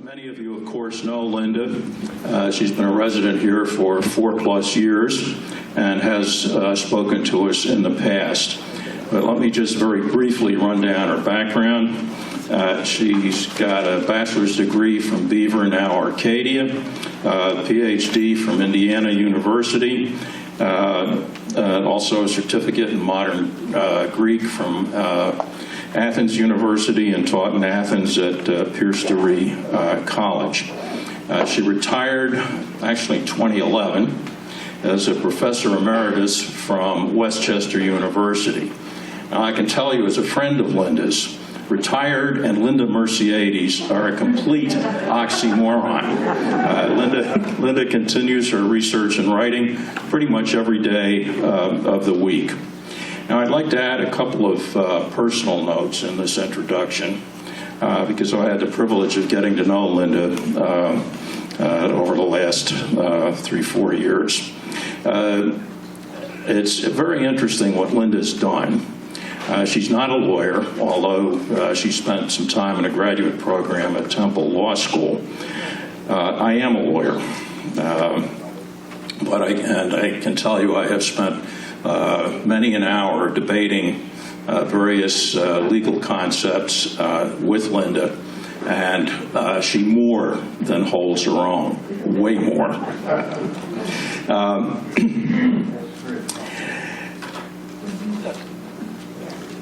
Many of you, of course, know Linda. She's been a resident here for 4+ years and has spoken to us in the past. But let me just very briefly run down her background. She's got a bachelor's degree from Beaver, now Arcadia, a PhD from Indiana University, also a certificate in modern Greek from Athens University, and taught in Athens at Myrsiades College. She retired, actually 2011, as a professor emeritus from Westchester University. Now, I can tell you, as a friend of Linda's, retired and Linda Myrsiades are a complete oxymoron. Linda continues her research and writing pretty much every day of the week. Now, I'd like to add a couple of personal notes in this introduction, because I had the privilege of getting to know Linda over the last 3-4 years. It's very interesting what Linda's done. She's not a lawyer, although she spent some time in a graduate program at Temple Law School. I am a lawyer, but I can tell you I have spent many an hour debating various legal concepts with Linda, and she more than holds her own, way more.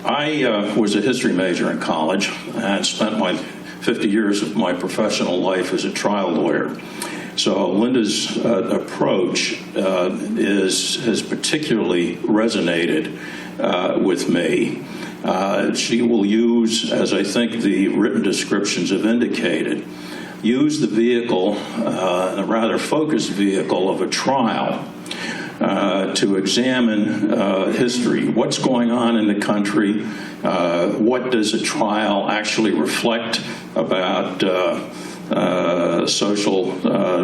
I was a history major in college and spent my 50 years of my professional life as a trial lawyer. So Linda's approach has particularly resonated with me. She will use, as I think the written descriptions have indicated, use the vehicle, a rather focused vehicle of a trial, to examine history. What's going on in the country? What does a trial actually reflect about social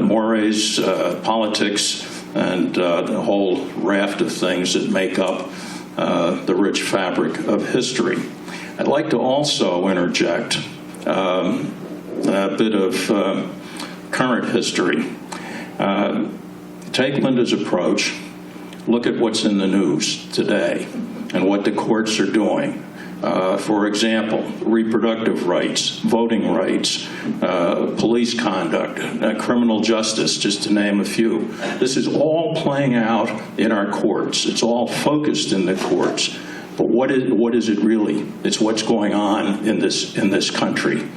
mores, politics, and the whole raft of things that make up the rich fabric of history. I'd like to also interject a bit of current history. Take Linda's approach, look at what's in the news today and what the courts are doing. For example, reproductive rights, voting rights, police conduct, criminal justice, just to name a few. This is all playing out in our courts. It's all focused in the courts. But what is it really? It's what's going on in this country.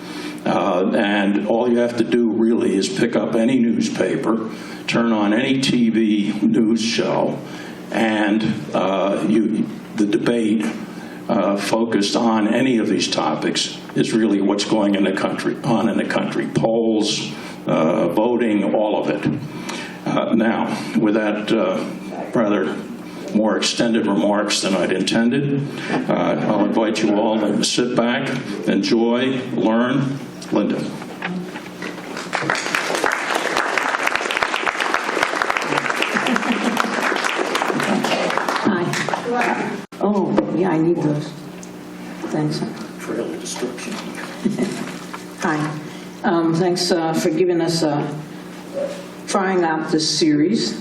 And all you have to do really is pick up any newspaper, turn on any TV news show, and the debate focused on any of these topics is really what's going on in the country. Polls, voting, all of it. Now, with that rather more extended remarks than I'd intended, I'll invite you all to sit back, enjoy, learn. Linda. Hi. Oh, yeah, I need those. Thanks. Trail of destruction. Hi. Thanks for giving us, trying out this series.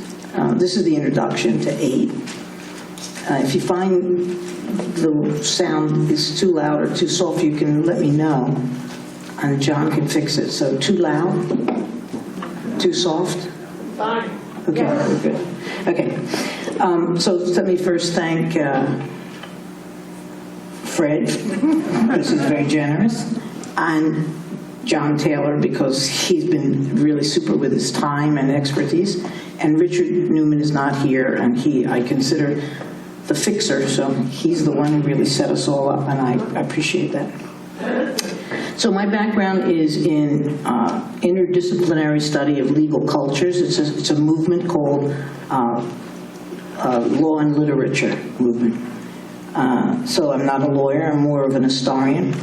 This is the introduction to 8. If you find the sound is too loud or too soft, you can let me know, and John can fix it. So too loud? Too soft? Fine. Okay, very good. Okay. So let me first thank Fred, because he's very generous, and John Taylor, because he's been really super with his time and expertise, and Richard Newman is not here, and I consider the fixer, so he's the one who really set us all up, and I appreciate that. So my background is in interdisciplinary study of legal cultures. It's a movement called law and literature movement. So I'm not a lawyer, I'm more of an historian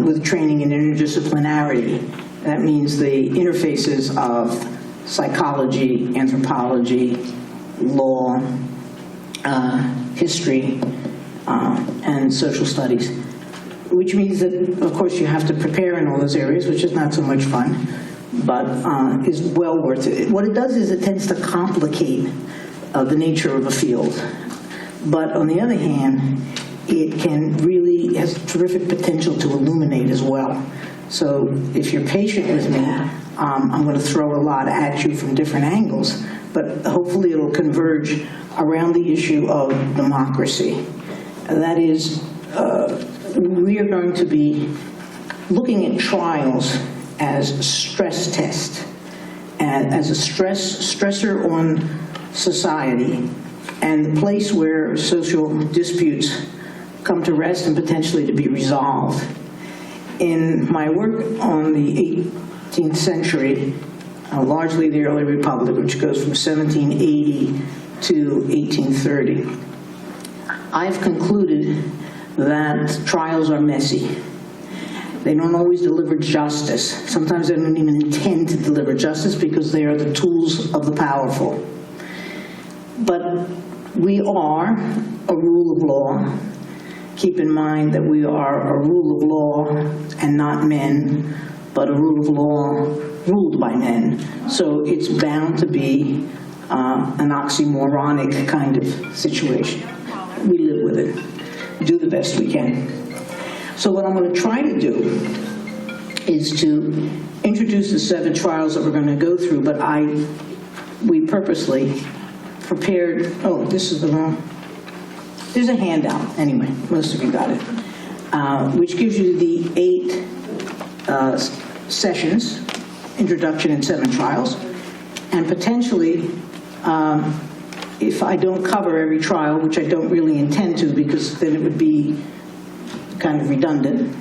with training in interdisciplinarity. That means the interfaces of psychology, anthropology, law, history, and social studies. which means that, of course, you have to prepare in all those areas, which is not so much fun, but is well worth it. What it does is it tends to complicate the nature of a field. But on the other hand, it has terrific potential to illuminate as well. So if you're patient with me, I'm going to throw a lot at you from different angles, but hopefully it'll converge around the issue of democracy. And that is, we are going to be looking at trials as a stress test, and as a stressor on society, and the place where social disputes come to rest and potentially to be resolved. In my work on the 18th century, largely the early republic, which goes from 1780 to 1830, I've concluded that trials are messy. They don't always deliver justice. Sometimes they don't even intend to deliver justice because they are the tools of the powerful. But we are a rule of law. Keep in mind that we are a rule of law and not men, but a rule of law ruled by men. So it's bound to be an oxymoronic kind of situation. We live with it, do the best we can. So what I'm going to try to do is to introduce the 7 trials that we're going to go through, but we purposely prepared, oh, this is the wrong, there's a handout, anyway, most of you got it, which gives you the 8 sessions, introduction and 7 trials, and potentially, if I don't cover every trial, which I don't really intend to because then it would be kind of redundant,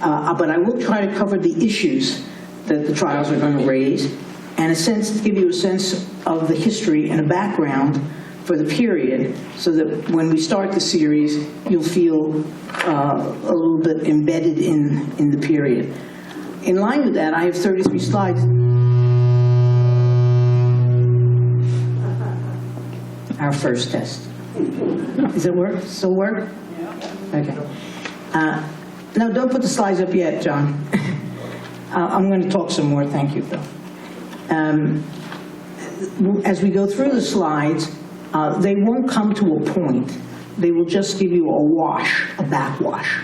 but I will try to cover the issues that the trials are going to raise, and give you a sense of the history and a background for the period, so that when we start the series, you'll feel a little bit embedded in the period. In line with that, I have 33 slides. Our first test. Does it work? Still work? Okay. No, don't put the slides up yet, John. I'm going to talk some more. Thank you, Bill. As we go through the slides, they won't come to a point. They will just give you a wash, a backwash.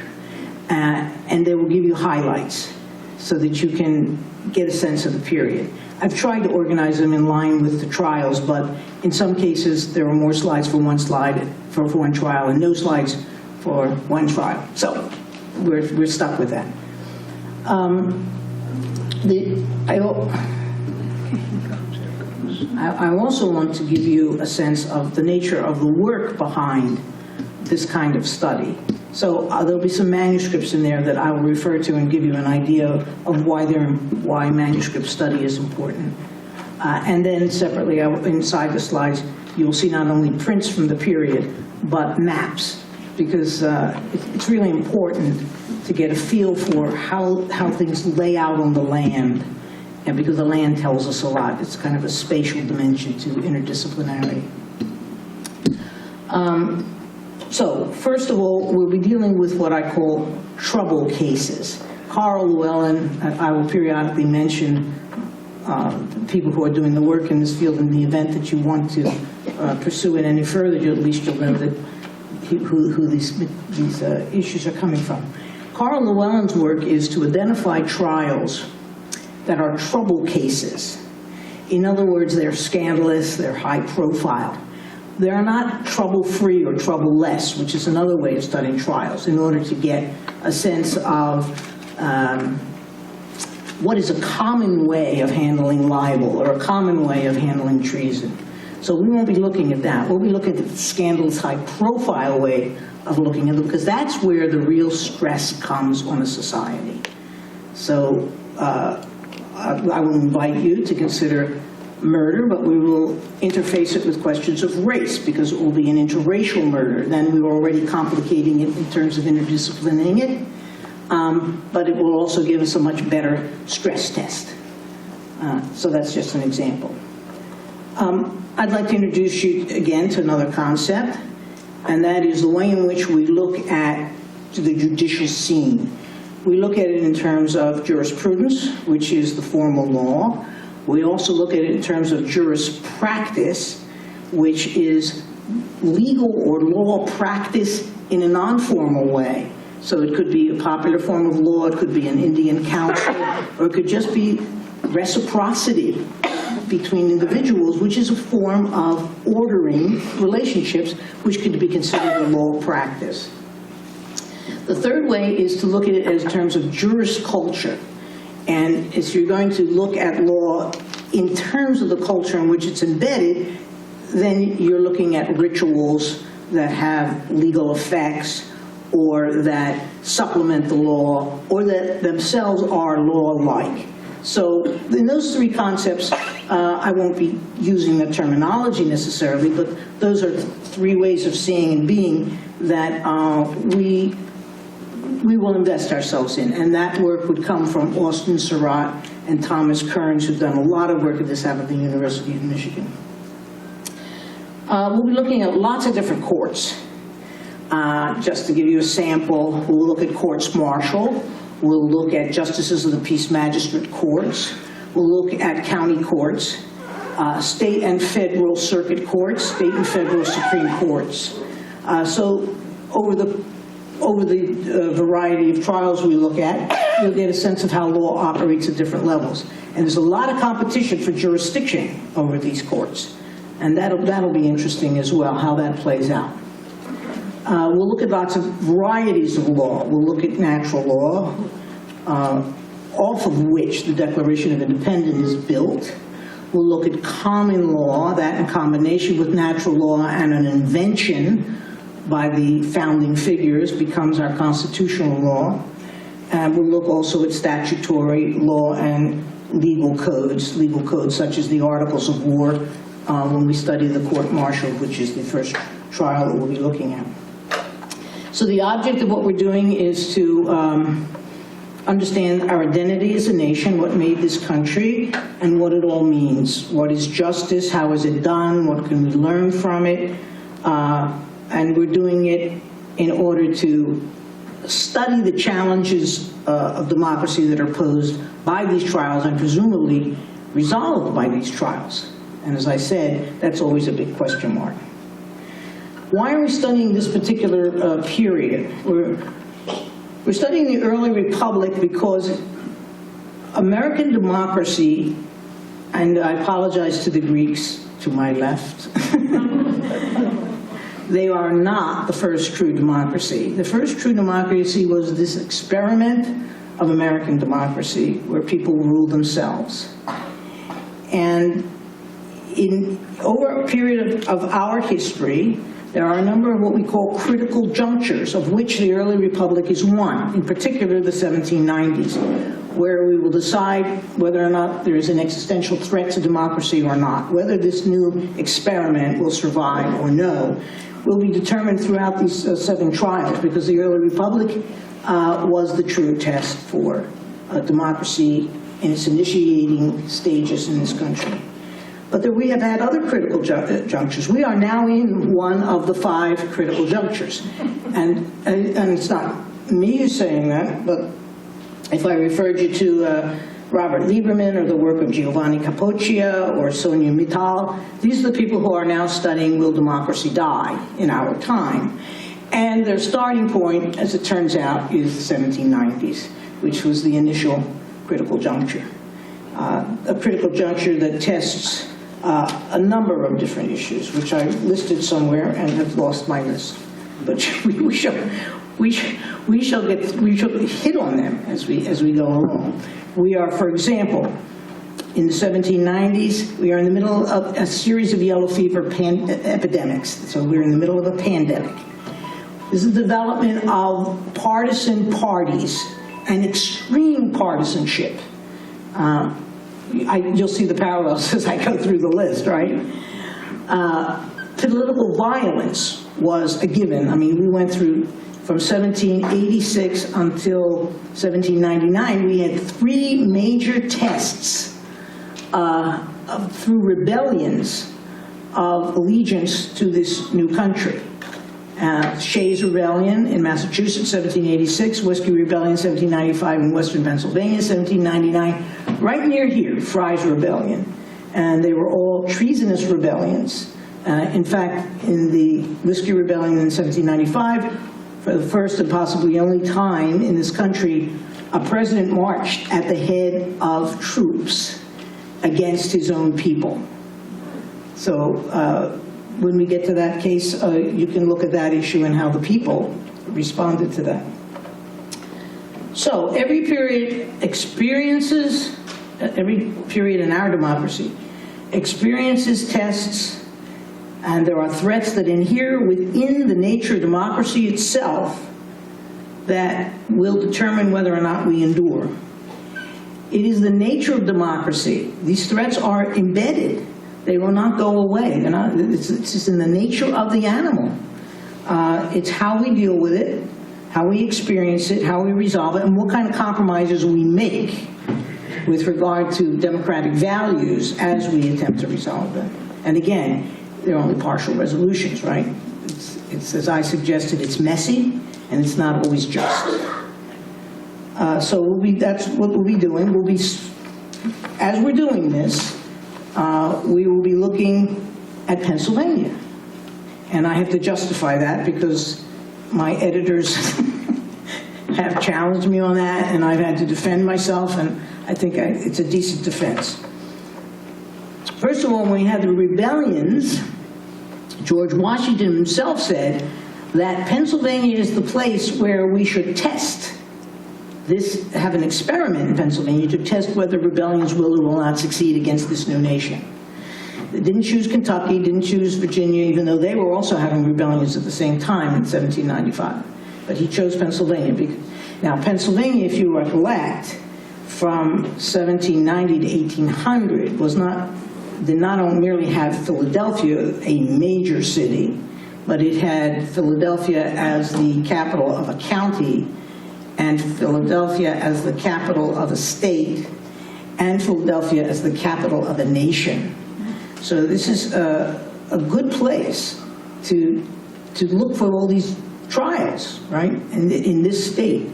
And they will give you highlights so that you can get a sense of the period. I've tried to organize them in line with the trials, but in some cases there are more slides for one trial and no slides for one trial. So we're stuck with that. I also want to give you a sense of the nature of the work behind this kind of study. So there'll be some manuscripts in there that I will refer to and give you an idea of why manuscript study is important. And then separately, inside the slides, you'll see not only prints from the period, but maps, because it's really important to get a feel for how things lay out on the land, and because the land tells us a lot. It's kind of a spatial dimension to interdisciplinarity. So, first of all, we'll be dealing with what I call trouble cases. Carl Llewellyn, I will periodically mention people who are doing the work in this field in the event that you want to pursue it any further, at least you'll know that who these issues are coming from. Carl Llewellyn's work is to identify trials that are trouble cases. In other words, they're scandalous, they're high profile. They're not trouble-free or trouble-less, which is another way of studying trials, in order to get a sense of what is a common way of handling libel or a common way of handling treason. So we won't be looking at that. We'll be looking at the scandalous, high-profile way of looking at it, because that's where the real stress comes on a society. So I will invite you to consider murder, but we will interface it with questions of race, because it will be an interracial murder. Then we were already complicating it in terms of interdisciplining it, but it will also give us a much better stress test. So that's just an example. I'd like to introduce you again to another concept, and that is the way in which we look at to the judicial scene. We look at it in terms of jurisprudence, which is the formal law. We also look at it in terms of jurispractice, which is legal or law practice in a non-formal way. So it could be a popular form of law, it could be an Indian council, or it could just be reciprocity between individuals, which is a form of ordering relationships, which could be considered a law practice. The third way is to look at it as terms of jurisculture. And if you're going to look at law in terms of the culture in which it's embedded, then you're looking at rituals that have legal effects or that supplement the law or that themselves are law-like. So in those three concepts, I won't be using the terminology necessarily, but those are three ways of seeing and being that we will invest ourselves in. And that work would come from Austin Surratt and Thomas Kearns, who've done a lot of work at this out of the University of Michigan. We'll be looking at lots of different courts. Just to give you a sample, we'll look at courts martial. We'll look at justices of the peace magistrate courts. We'll look at county courts, state and federal circuit courts, state and federal Supreme Courts. So over the variety of trials we look at, you'll get a sense of how law operates at different levels. And there's a lot of competition for jurisdiction over these courts. And that'll be interesting as well, how that plays out. We'll look at lots of varieties of law. We'll look at natural law, off of which the Declaration of Independence is built. We'll look at common law, that in combination with natural law and an invention by the founding figures becomes our constitutional law. And we'll look also at statutory law and legal codes such as the Articles of War when we study the court-martial, which is the first trial that we'll be looking at. So the object of what we're doing is to understand our identity as a nation, what made this country, and what it all means. What is justice? How is it done? What can we learn from it? And we're doing it in order to study the challenges of democracy that are posed by these trials and presumably resolved by these trials. And as I said, that's always a big question mark. Why are we studying this particular period? We're studying the early republic because American democracy, and I apologize to the Greeks to my left, they are not the first true democracy. The first true democracy was this experiment of American democracy where people rule themselves. And over a period of our history, there are a number of what we call critical junctures, of which the early republic is one, in particular the 1790s, where we will decide whether or not there is an existential threat to democracy or not. Whether this new experiment will survive or no will be determined throughout these 7 trials, because the early republic was the true test for democracy in its initiating stages in this country. But we have had other critical junctures. We are now in one of the 5 critical junctures. And it's not me who's saying that, but if I referred you to Robert Lieberman or the work of Giovanni Capoccia or Sonia Mittal, these are the people who are now studying Will Democracy Die in Our Time. And their starting point, as it turns out, is the 1790s, which was the initial critical juncture. A critical juncture that tests a number of different issues, which I listed somewhere and have lost my list. But we shall hit on them as we go along. We are, for example, in the 1790s, we are in the middle of a series of yellow fever epidemics. So we're in the middle of a pandemic. This is the development of partisan parties and extreme partisanship. You'll see the parallels as I go through the list, right? Political violence was a given. I mean, we went through, from 1786 until 1799, we had 3 major tests through rebellions of allegiance to this new country. Shays Rebellion in Massachusetts, 1786, Whiskey Rebellion, 1795 in Western Pennsylvania, 1799, right near here, Fry's Rebellion. And they were all treasonous rebellions. In fact, in the Whiskey Rebellion in 1795, for the first and possibly only time in this country, a president marched at the head of troops against his own people. So when we get to that case, you can look at that issue and how the people responded to that. So every period experiences, every period in our democracy experiences tests, and there are threats that inhere within the nature of democracy itself that will determine whether or not we endure. It is the nature of democracy. These threats are embedded. They will not go away. They're not, it's just in the nature of the animal. It's how we deal with it, how we experience it, how we resolve it, and what kind of compromises we make with regard to democratic values as we attempt to resolve them. And again, they're only partial resolutions, right? It's as I suggested, it's messy, and it's not always just. So that's what we'll be doing. We'll be, as we're doing this, we will be looking at Pennsylvania. And I have to justify that because my editors have challenged me on that, and I've had to defend myself, and I think it's a decent defense. First of all, when we had the rebellions, George Washington himself said that Pennsylvania is the place where we should test this, have an experiment in Pennsylvania to test whether rebellions will or will not succeed against this new nation. They didn't choose Kentucky, didn't choose Virginia, even though they were also having rebellions at the same time in 1795. But he chose Pennsylvania. Now, Pennsylvania, if you recollect, from 1790 to 1800 did not merely have Philadelphia, a major city, but it had Philadelphia as the capital of a county, and Philadelphia as the capital of a state, and Philadelphia as the capital of a nation. So this is a good place to look for all these trials, right, in this state,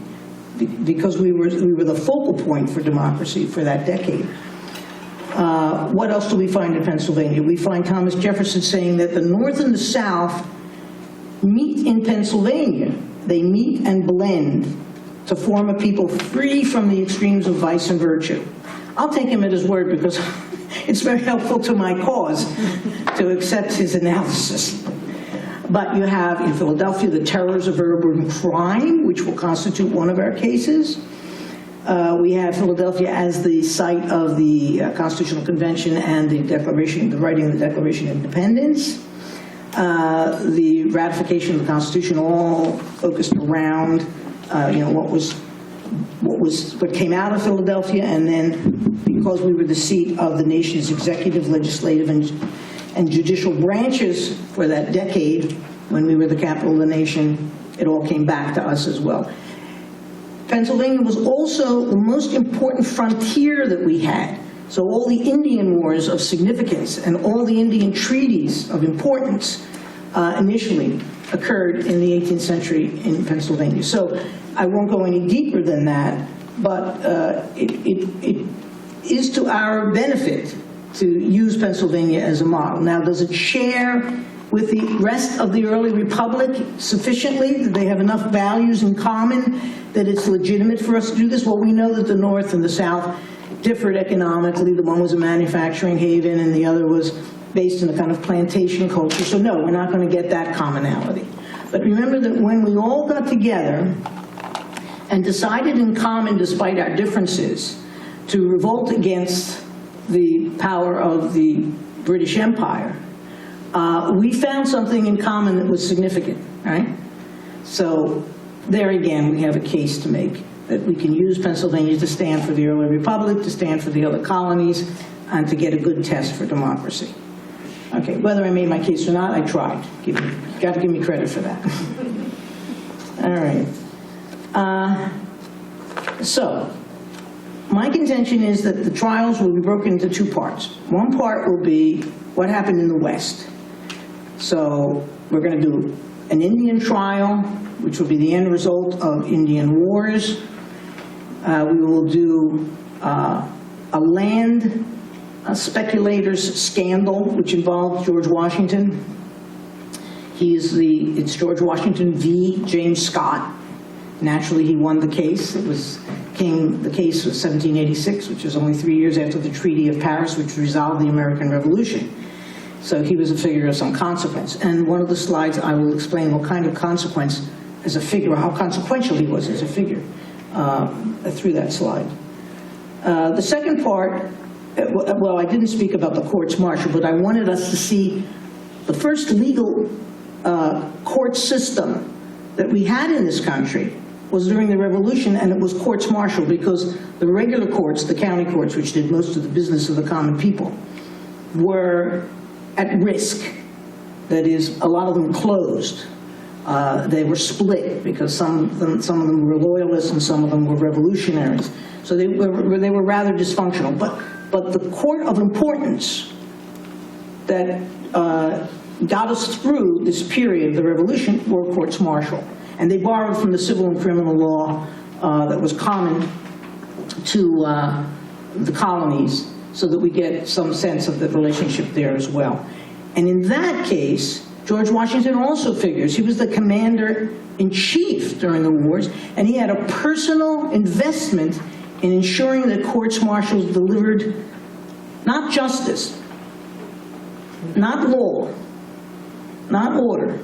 because we were the focal point for democracy for that decade. What else do we find in Pennsylvania? We find Thomas Jefferson saying that the North and the South meet in Pennsylvania. They meet and blend to form a people free from the extremes of vice and virtue. I'll take him at his word because it's very helpful to my cause to accept his analysis. But you have in Philadelphia the terrors of urban crime, which will constitute one of our cases. We have Philadelphia as the site of the Constitutional Convention and the writing of the Declaration of Independence. The ratification of the Constitution all focused around what came out of Philadelphia, and then because we were the seat of the nation's executive, legislative, and judicial branches for that decade, when we were the capital of the nation, it all came back to us as well. Pennsylvania was also the most important frontier that we had. So all the Indian wars of significance and all the Indian treaties of importance initially occurred in the 18th century in Pennsylvania. So I won't go any deeper than that, but it is to our benefit to use Pennsylvania as a model. Now, does it share with the rest of the early republic sufficiently? Do they have enough values in common that it's legitimate for us to do this? Well, we know that the North and the South differed economically. The one was a manufacturing haven and the other was based in a kind of plantation culture. So no, we're not going to get that commonality. But remember that when we all got together and decided in common, despite our differences, to revolt against the power of the British Empire, we found something in common that was significant, right? So there again, we have a case to make, that we can use Pennsylvania to stand for the early republic, to stand for the other colonies, and to get a good test for democracy. Okay, whether I made my case or not, I tried. Got to give me credit for that. All right. So my contention is that the trials will be broken into two parts. One part will be what happened in the West. So we're going to do an Indian trial, which will be the end result of Indian wars. We will do a land speculators scandal, which involved George Washington. It's George Washington v. James Scott. Naturally, he won the case. The case was 1786, which was only 3 years after the Treaty of Paris, which resolved the American Revolution. So he was a figure of some consequence. And one of the slides, I will explain what kind of consequence as a figure, how consequential he was as a figure through that slide. The second part, well, I didn't speak about the courts-martial, but I wanted us to see the first legal court system that we had in this country was during the Revolution, and it was courts-martial, because the regular courts, the county courts, which did most of the business of the common people, were at risk. That is, a lot of them closed. They were split because some of them were loyalists and some of them were revolutionaries. So they were rather dysfunctional. But the court of importance that got us through this period of the Revolution were courts-martial. And they borrowed from the civil and criminal law that was common to the colonies, so that we get some sense of the relationship there as well. And in that case, George Washington also figures. He was the commander-in-chief during the wars, and he had a personal investment in ensuring that courts-martial delivered not justice, not law, not order,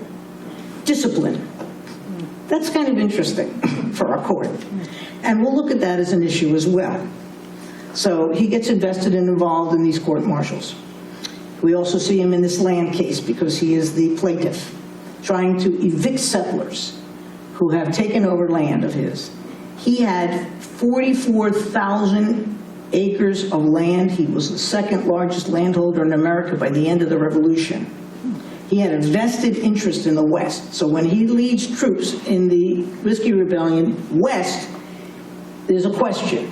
discipline. That's kind of interesting for our court. And we'll look at that as an issue as well. So he gets invested and involved in these court-martials. We also see him in this land case because he is the plaintiff, trying to evict settlers who have taken over land of his. He had 44,000 acres of land. He was the second largest landholder in America by the end of the Revolution. He had a vested interest in the West. So when he leads troops in the Whiskey Rebellion West, there's a question.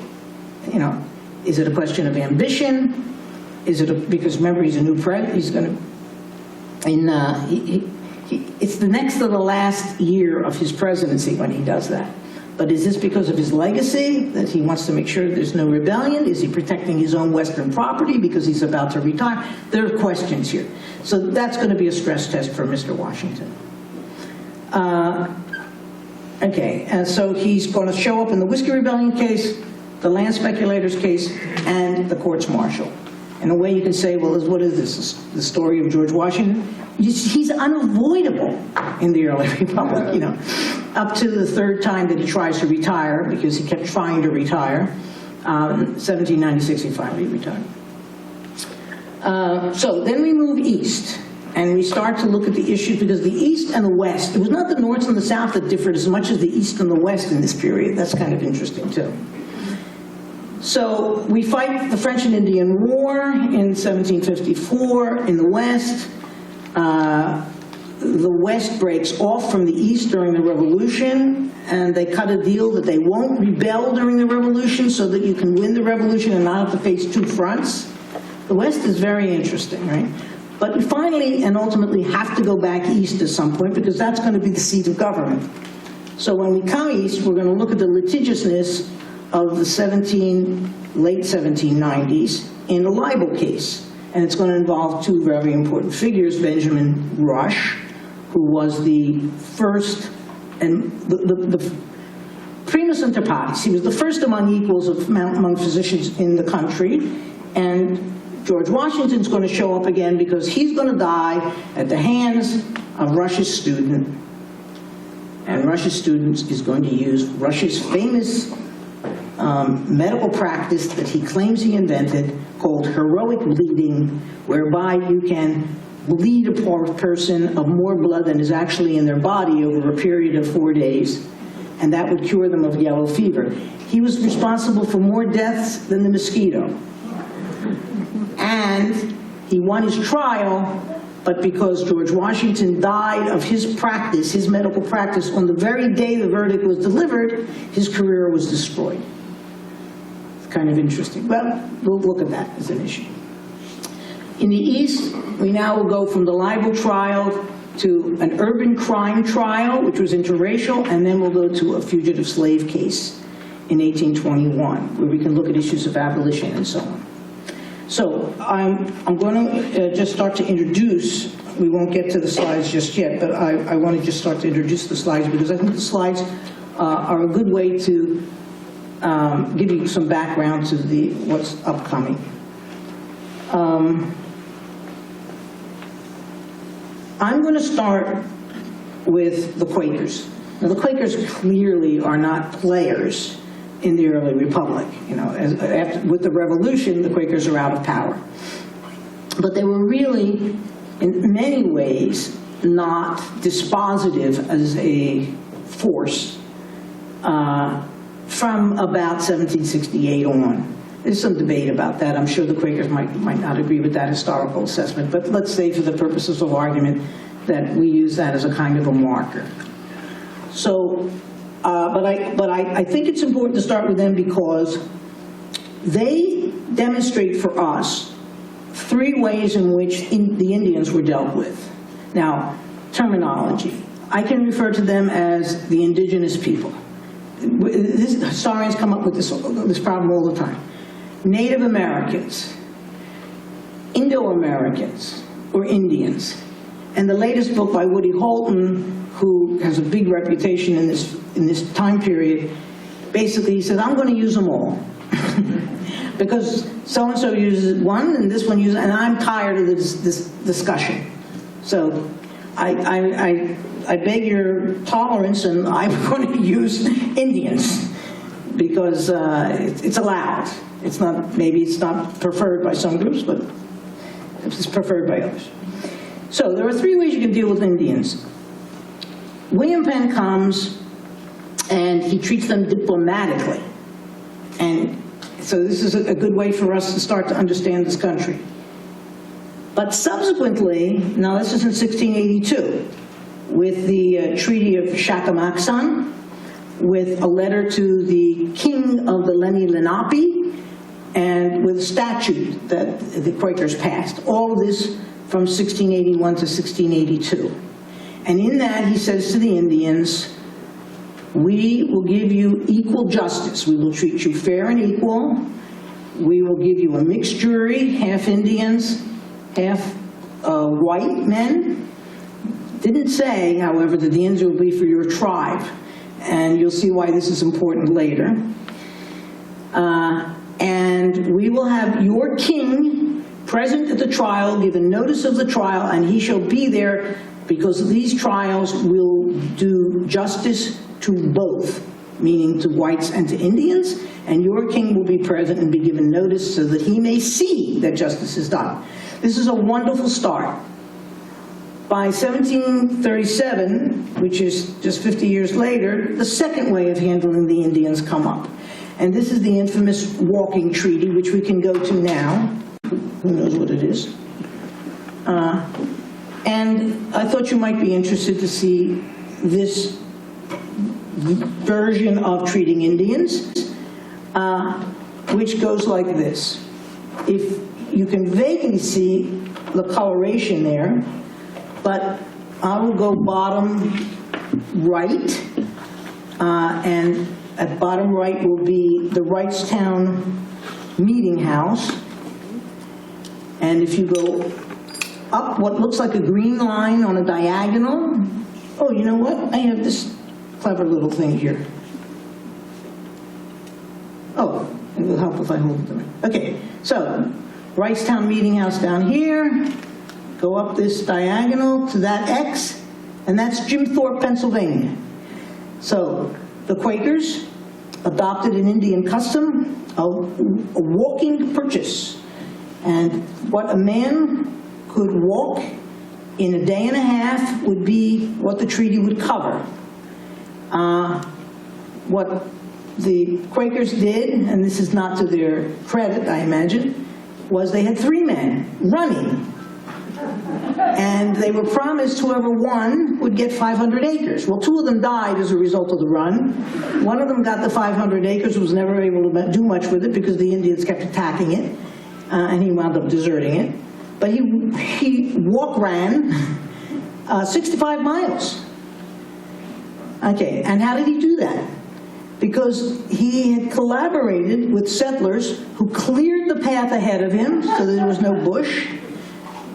You know, is it a question of ambition? Is it because remember, he's a new president. He's going to, it's the next to the last year of his presidency when he does that. But is this because of his legacy, that he wants to make sure there's no rebellion? Is he protecting his own Western property because he's about to retire? There are questions here. So that's going to be a stress test for Mr. Washington. Okay, and so he's going to show up in the Whiskey Rebellion case, the land speculators case, and the courts-martial. In a way you can say, well, what is this? The story of George Washington? He's unavoidable in the early republic, you know, up to the third time that he tries to retire, because he kept trying to retire. 1796, he finally retired. So then we move east, and we start to look at the issues, because the East and the West, it was not the North and the South that differed as much as the East and the West in this period. That's kind of interesting, too. So we fight the French and Indian War in 1754 in the West. The West breaks off from the East during the Revolution, and they cut a deal that they won't rebel during the Revolution so that you can win the Revolution and not have to face two fronts. The West is very interesting, right? But we finally and ultimately have to go back east at some point, because that's going to be the seat of government. So when we come east, we're going to look at the litigiousness of the late 1790s in the libel case. And it's going to involve two very important figures, Benjamin Rush, who was the first, and the primus inter pares. He was the first among equals among physicians in the country. And George Washington's going to show up again because he's going to die at the hands of Rush's student. And Rush's student is going to use Rush's famous medical practice that he claims he invented, called heroic bleeding, whereby you can bleed a poor person of more blood than is actually in their body over a period of 4 days, and that would cure them of yellow fever. He was responsible for more deaths than the mosquito. And he won his trial, but because George Washington died of his practice, his medical practice, on the very day the verdict was delivered, his career was destroyed. It's kind of interesting. Well, we'll look at that as an issue. In the East, we now will go from the libel trial to an urban crime trial, which was interracial, and then we'll go to a fugitive slave case in 1821, where we can look at issues of abolition and so on. So I'm going to just start to introduce, we won't get to the slides just yet, but I want to just start to introduce the slides because I think the slides are a good way to give you some background to what's upcoming. I'm going to start with the Quakers. Now, the Quakers clearly are not players in the early republic. You know, with the Revolution, the Quakers are out of power. But they were really, in many ways, not dispositive as a force from about 1768 on. There's some debate about that. I'm sure the Quakers might not agree with that historical assessment, but let's say for the purposes of argument that we use that as a kind of a marker. So, but I think it's important to start with them because they demonstrate for us three ways in which the Indians were dealt with. Now, terminology. I can refer to them as the indigenous people. Historians come up with this problem all the time. Native Americans, Indo-Americans, or Indians. And the latest book by Woody Holton, who has a big reputation in this time period, basically he said, I'm going to use them all. Because so-and-so uses one, and this one uses, and I'm tired of this discussion. So I beg your tolerance, and I'm going to use Indians, because it's allowed. It's not, maybe it's not preferred by some groups, but it's preferred by others. So there are three ways you can deal with Indians. William Penn comes and he treats them diplomatically. And so this is a good way for us to start to understand this country. But subsequently, now this is in 1682, with the Treaty of Shakamaksan, with a letter to the king of the Lenni Lenape, and with a statute that the Quakers passed. All of this from 1681 to 1682. And in that, he says to the Indians, we will give you equal justice. We will treat you fair and equal. We will give you a mixed jury, half Indians, half white men. Didn't say, however, that the Indians will be for your tribe. And you'll see why this is important later. And we will have your king present at the trial, given notice of the trial, and he shall be there because these trials will do justice to both, meaning to whites and to Indians, and your king will be present and be given notice so that he may see that justice is done. This is a wonderful start. By 1737, which is just 50 years later, the second way of handling the Indians come up. And this is the infamous Walking Treaty, which we can go to now. Who knows what it is? And I thought you might be interested to see this version of treating Indians, which goes like this. If you can vaguely see the coloration there, but I will go bottom right, and at bottom right will be the Wrightstown Meeting House. And if you go up what looks like a green line on a diagonal, oh, you know what? I have this clever little thing here. Oh, it will help if I hold it. Okay, so Wrightstown Meeting House down here, go up this diagonal to that X, and that's Jim Thorpe, Pennsylvania. So the Quakers adopted an Indian custom of a walking purchase. And what a man could walk in a day and a half would be what the treaty would cover. What the Quakers did, and this is not to their credit, I imagine, was they had 3 men running. And they were promised whoever won would get 500 acres. Well, 2 of them died as a result of the run. One of them got the 500 acres, was never able to do much with it because the Indians kept attacking it, and he wound up deserting it. But he ran 65 miles. Okay, and how did he do that? Because he had collaborated with settlers who cleared the path ahead of him so that there was no bush,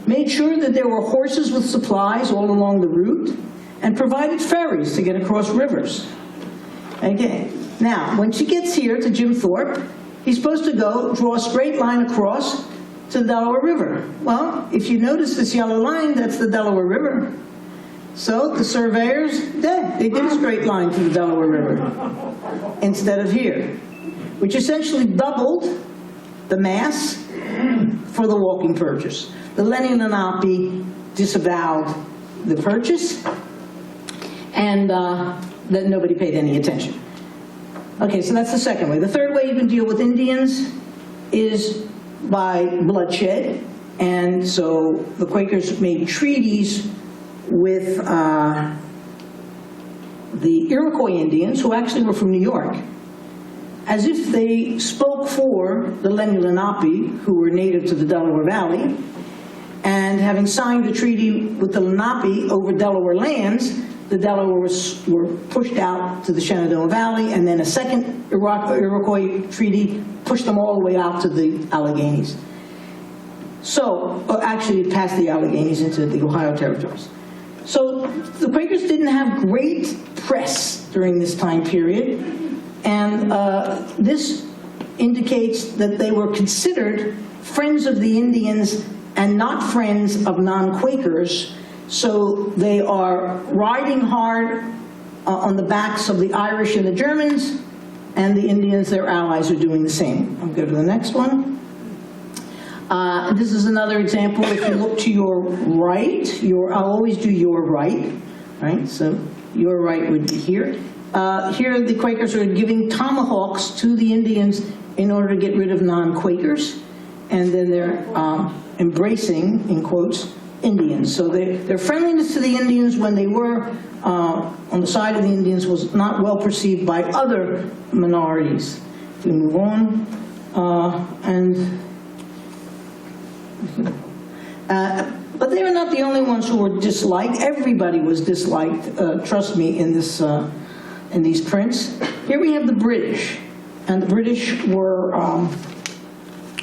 made sure that there were horses with supplies all along the route, and provided ferries to get across rivers. Okay, now, when she gets here to Jim Thorpe, he's supposed to go draw a straight line across to the Delaware River. Well, if you notice this yellow line, that's the Delaware River. So the surveyors, they did a straight line to the Delaware River instead of here, which essentially doubled the mass for the walking purchase. The Lenni Lenape disavowed the purchase, and that nobody paid any attention. Okay, so that's the second way. The third way you can deal with Indians is by bloodshed, and so the Quakers made treaties with the Iroquois Indians, who actually were from New York, as if they spoke for the Lenni Lenape, who were native to the Delaware Valley, and having signed the treaty with the Lenape over Delaware lands, the Delaware were pushed out to the Shenandoah Valley, and then a second Iroquois treaty pushed them all the way out to the Alleghenies. So, actually past the Alleghenies into the Ohio territories. So the Quakers didn't have great press during this time period, and this indicates that they were considered friends of the Indians and not friends of non-Quakers. So they are riding hard on the backs of the Irish and the Germans, and the Indians, their allies, are doing the same. I'll go to the next one. This is another example. If you look to your right, I'll always do your right, right? So your right would be here. Here the Quakers are giving tomahawks to the Indians in order to get rid of non-Quakers, and then they're embracing, in quotes, Indians. So their friendliness to the Indians when they were on the side of the Indians was not well perceived by other minorities. If we move on, but they were not the only ones who were disliked. Everybody was disliked, trust me, in these prints. Here we have the British, and the British were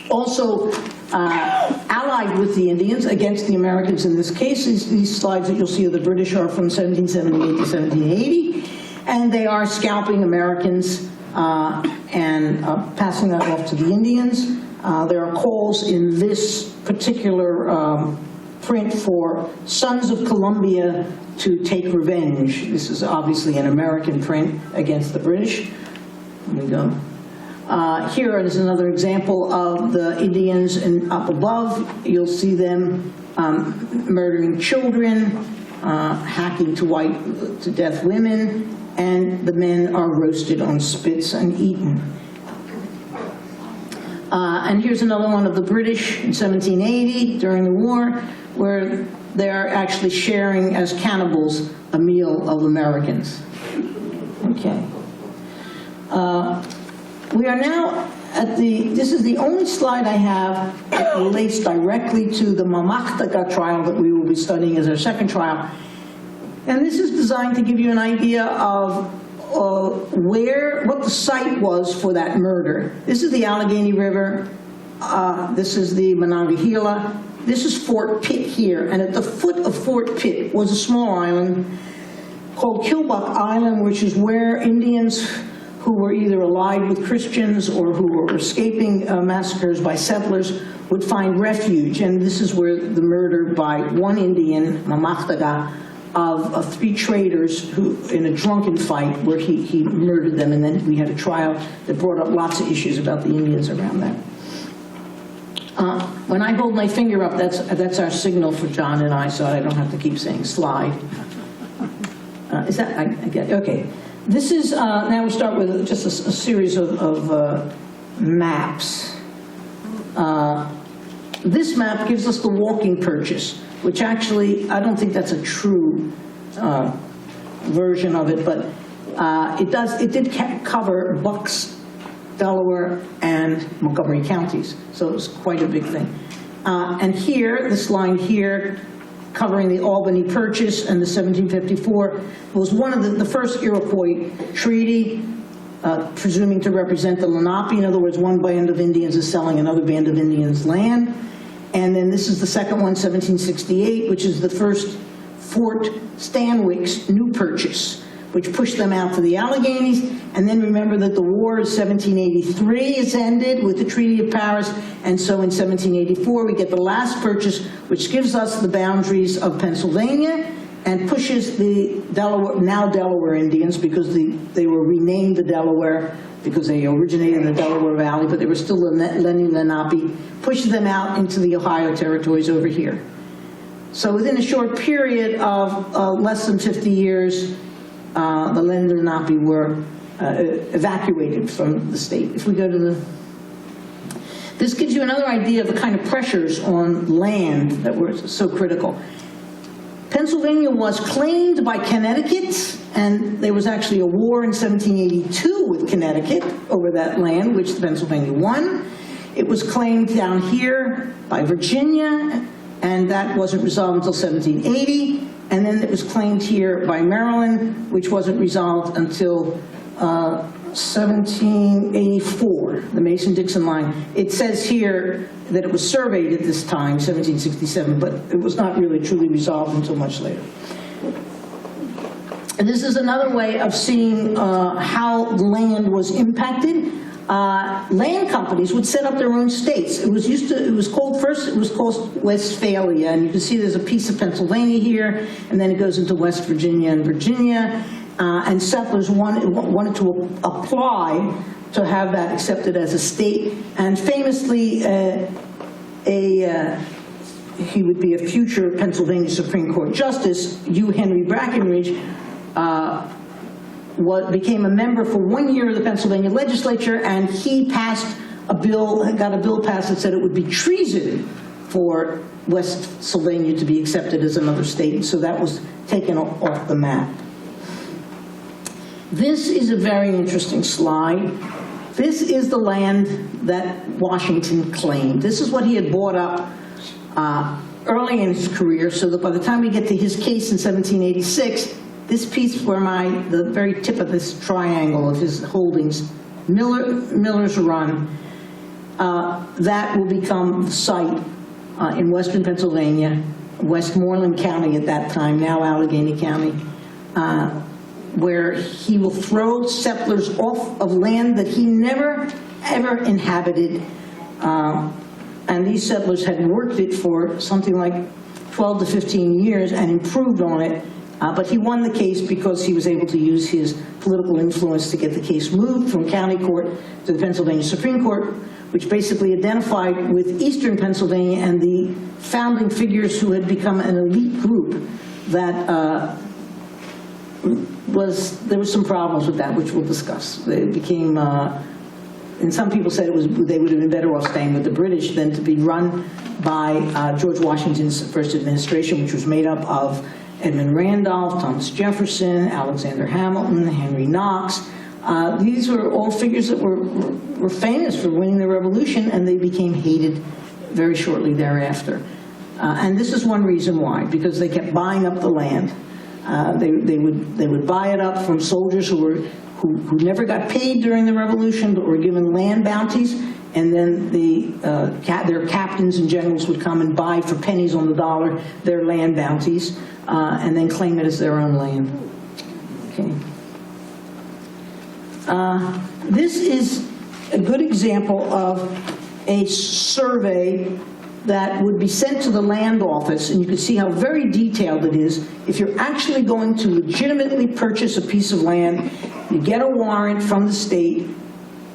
also allied with the Indians against the Americans in this case. These slides that you'll see of the British are from 1778 to 1780, and they are scalping Americans and passing that off to the Indians. There are calls in this particular print for Sons of Columbia to take revenge. This is obviously an American print against the British. Here we go. Here is another example of the Indians, and up above you'll see them murdering children, hacking to death women, and the men are roasted on spits and eaten. And here's another one of the British in 1780 during the war, where they're actually sharing as cannibals a meal of Americans. Okay. We are now at this is the only slide I have that relates directly to the Mamaktaka trial that we will be studying as our second trial. And this is designed to give you an idea of what the site was for that murder. This is the Allegheny River. This is the Monongahela. This is Fort Pitt here. And at the foot of Fort Pitt was a small island called Kilbuck Island, which is where Indians who were either allied with Christians or who were escaping massacres by settlers would find refuge. And this is where the murder by one Indian, Mamaktaka, of 3 traders who, in a drunken fight where he murdered them, and then we had a trial that brought up lots of issues about the Indians around that. When I hold my finger up, that's our signal for John and I, so I don't have to keep saying slide. Is that, I get, okay. This is, now we start with just a series of maps. This map gives us the walking purchase, which actually, I don't think that's a true version of it, but it did cover Bucks, Delaware, and Montgomery counties, so it was quite a big thing. And here, this line here covering the Albany Purchase and the 1754 was one of the first Iroquois treaty, presuming to represent the Lenape. In other words, one band of Indians is selling another band of Indians land. And then this is the second one, 1768, which is the first Fort Stanwic's new purchase, which pushed them out to the Alleghenies. And then remember that the war of 1783 is ended with the Treaty of Paris, and so in 1784 we get the last purchase, which gives us the boundaries of Pennsylvania and pushes the Delaware, now Delaware Indians, because they were renamed the Delaware because they originated in the Delaware Valley, but they were still the Lenni Lenape, pushes them out into the Ohio territories over here. So within a short period of less than 50 years, the Lenni Lenape were evacuated from the state. If we go to this gives you another idea of the kind of pressures on land that were so critical. Pennsylvania was claimed by Connecticut, and there was actually a war in 1782 with Connecticut over that land, which Pennsylvania won. It was claimed down here by Virginia, and that wasn't resolved until 1780. And then it was claimed here by Maryland, which wasn't resolved until 1784, the Mason-Dixon line. It says here that it was surveyed at this time, 1767, but it was not really truly resolved until much later. And this is another way of seeing how land was impacted. Land companies would set up their own states. It was called Westphalia, and you can see there's a piece of Pennsylvania here, and then it goes into West Virginia and Virginia, and settlers wanted to apply to have that accepted as a state, and famously, he would be a future Pennsylvania Supreme Court Justice, Hugh Henry Brackenridge, became a member for 1 year of the Pennsylvania legislature, and he passed a bill, got a bill passed that said it would be treason for West Sylvania to be accepted as another state, so that was taken off the map. This is a very interesting slide. This is the land that Washington claimed. This is what he had bought up early in his career, so that by the time we get to his case in 1786, this piece where the very tip of this triangle of his holdings, Miller's Run, that will become the site in western Pennsylvania, Westmoreland County at that time, now Allegheny County, where he will throw settlers off of land that he never, ever inhabited. And these settlers had worked it for something like 12 to 15 years and improved on it. But he won the case because he was able to use his political influence to get the case moved from county court to the Pennsylvania Supreme Court, which basically identified with eastern Pennsylvania and the founding figures who had become an elite group that there was some problems with that, which we'll discuss. They became, and some people said they would have been better off staying with the British than to be run by George Washington's first administration, which was made up of Edmund Randolph, Thomas Jefferson, Alexander Hamilton, Henry Knox. These were all figures that were famous for winning the Revolution, and they became hated very shortly thereafter. And this is one reason why, because they kept buying up the land. They would buy it up from soldiers who never got paid during the Revolution, but were given land bounties, and then their captains and generals would come and buy for pennies on the dollar their land bounties, and then claim it as their own land. Okay. This is a good example of a survey that would be sent to the land office, and you can see how very detailed it is. If you're actually going to legitimately purchase a piece of land, you get a warrant from the state.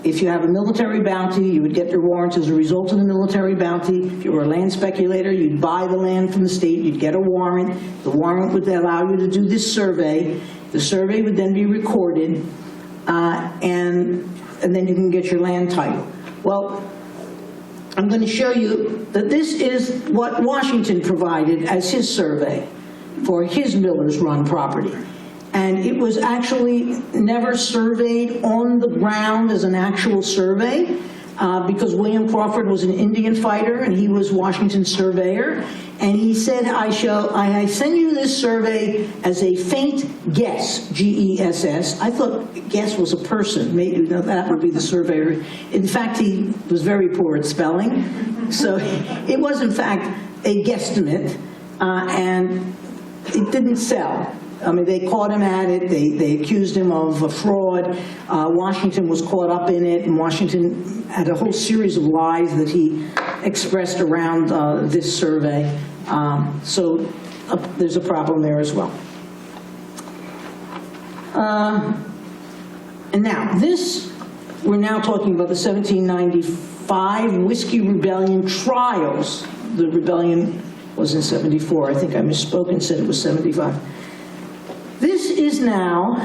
If you have a military bounty, you would get your warrants as a result of the military bounty. If you were a land speculator, you'd buy the land from the state, you'd get a warrant. The warrant would allow you to do this survey. The survey would then be recorded, and then you can get your land title. Well, I'm going to show you that this is what Washington provided as his survey for his Miller's Run property. And it was actually never surveyed on the ground as an actual survey. because William Crawford was an Indian fighter and he was Washington's surveyor. And he said, I send you this survey as a faint guess, G-E-S-S. I thought guess was a person. Maybe that would be the surveyor. In fact, he was very poor at spelling. So it was, in fact, a guesstimate. And it didn't sell. I mean, they caught him at it. They accused him of a fraud. Washington was caught up in it, and Washington had a whole series of lies that he expressed around this survey. So there's a problem there as well. And now, we're now talking about the 1795 Whiskey Rebellion trials. The rebellion was in 74. I think I misspoke and said it was 75. This is now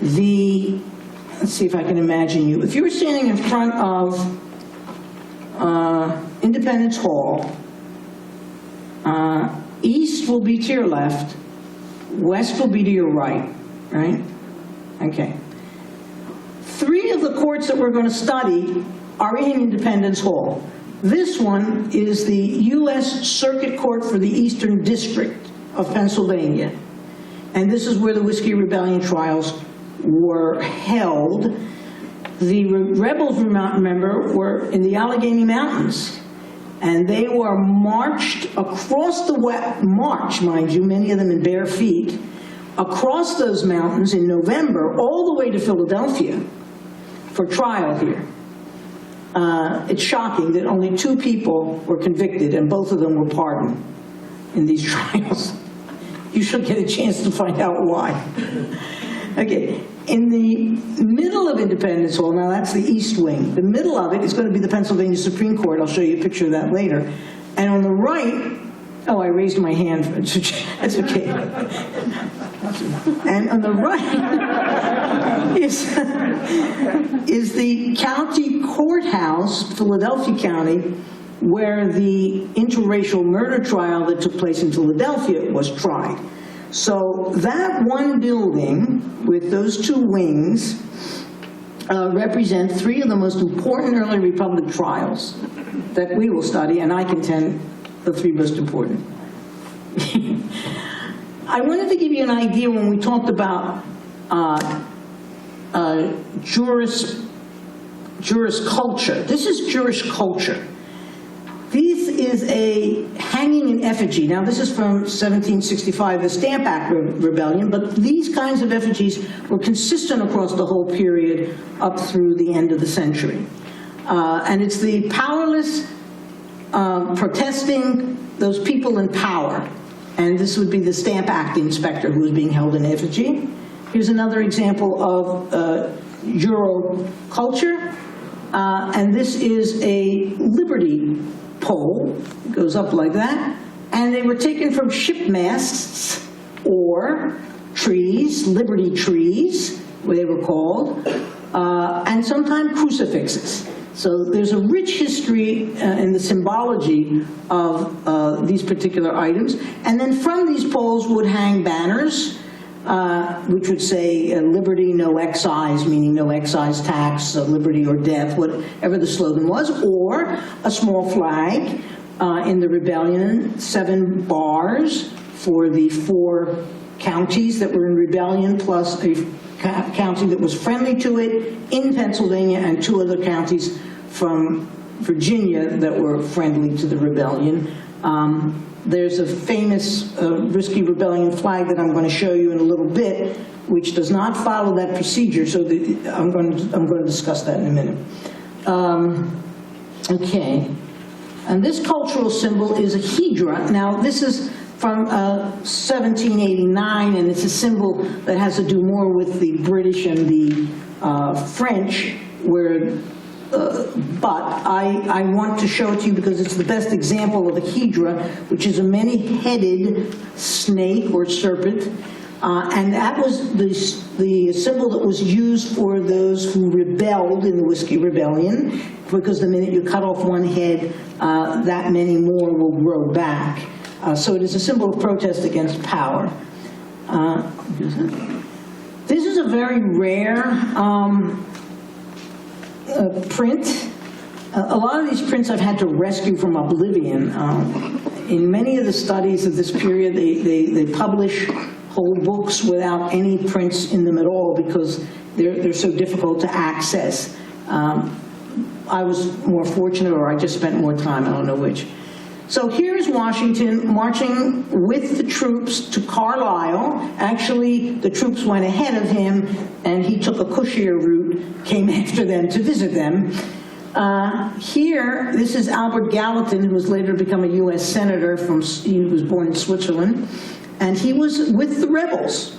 let's see if I can imagine you. If you were standing in front of Independence Hall, east will be to your left, west will be to your right, right? Okay. 3 of the courts that we're going to study are in Independence Hall. This one is the U.S. Circuit Court for the Eastern District of Pennsylvania. And this is where the Whiskey Rebellion trials were held. The rebels, remember, were in the Allegheny Mountains. And they were marched across march, mind you, many of them in bare feet, across those mountains in November, all the way to Philadelphia for trial here. It's shocking that only 2 people were convicted and both of them were pardoned in these trials. You should get a chance to find out why. Okay, in the middle of Independence Hall, now that's the east wing, the middle of it is going to be the Pennsylvania Supreme Court. I'll show you a picture of that later. And on the right, oh, I raised my hand. That's okay. And on the right is the county courthouse, Philadelphia County, where the interracial murder trial that took place in Philadelphia was tried. So that one building with those 2 wings represent 3 of the most important early Republic trials that we will study, and I contend the 3 most important. I wanted to give you an idea when we talked about juris culture. This is juris culture. This is a hanging in effigy. Now, this is from 1765, the Stamp Act Rebellion, but these kinds of effigies were consistent across the whole period up through the end of the century. And it's the powerless protesting those people in power. And this would be the Stamp Act inspector who was being held in effigy. Here's another example of Euro culture. And this is a liberty pole. It goes up like that. And they were taken from ship masts or trees, liberty trees, they were called, and sometimes crucifixes. So there's a rich history in the symbology of these particular items. And then from these poles would hang banners, which would say liberty, no excise, meaning no excise tax, liberty or death, whatever the slogan was, or a small flag in the rebellion, 7 bars for the 4 counties that were in rebellion, plus a county that was friendly to it in Pennsylvania, and 2 other counties from Virginia that were friendly to the rebellion. There's a famous Whiskey Rebellion flag that I'm going to show you in a little bit, which does not follow that procedure, so I'm going to discuss that in a minute. Okay, and this cultural symbol is a hedra. Now, this is from 1789, and it's a symbol that has to do more with the British and the French, where but I want to show it to you because it's the best example of a hedra, which is a many-headed snake or serpent, and that was the symbol that was used for those who rebelled in the Whiskey Rebellion, because the minute you cut off one head, that many more will grow back. So it is a symbol of protest against power. This is a very rare print. A lot of these prints I've had to rescue from oblivion. In many of the studies of this period, they publish whole books without any prints in them at all because they're so difficult to access. I was more fortunate, or I just spent more time, I don't know which. So here's Washington marching with the troops to Carlisle. Actually, the troops went ahead of him, and he took a cushier route, came after them to visit them. Here, this is Albert Gallatin, who was later to become a U.S. Senator. He was born in Switzerland, and he was with the rebels.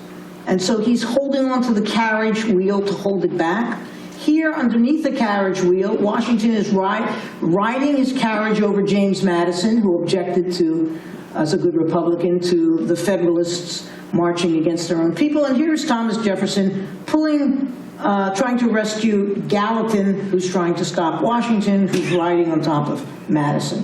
And so he's holding onto the carriage wheel to hold it back. Here, underneath the carriage wheel, Washington is riding his carriage over James Madison, who objected to, as a good Republican, to the Federalists marching against their own people. And here's Thomas Jefferson trying to rescue Gallatin, who's trying to stop Washington, who's riding on top of Madison.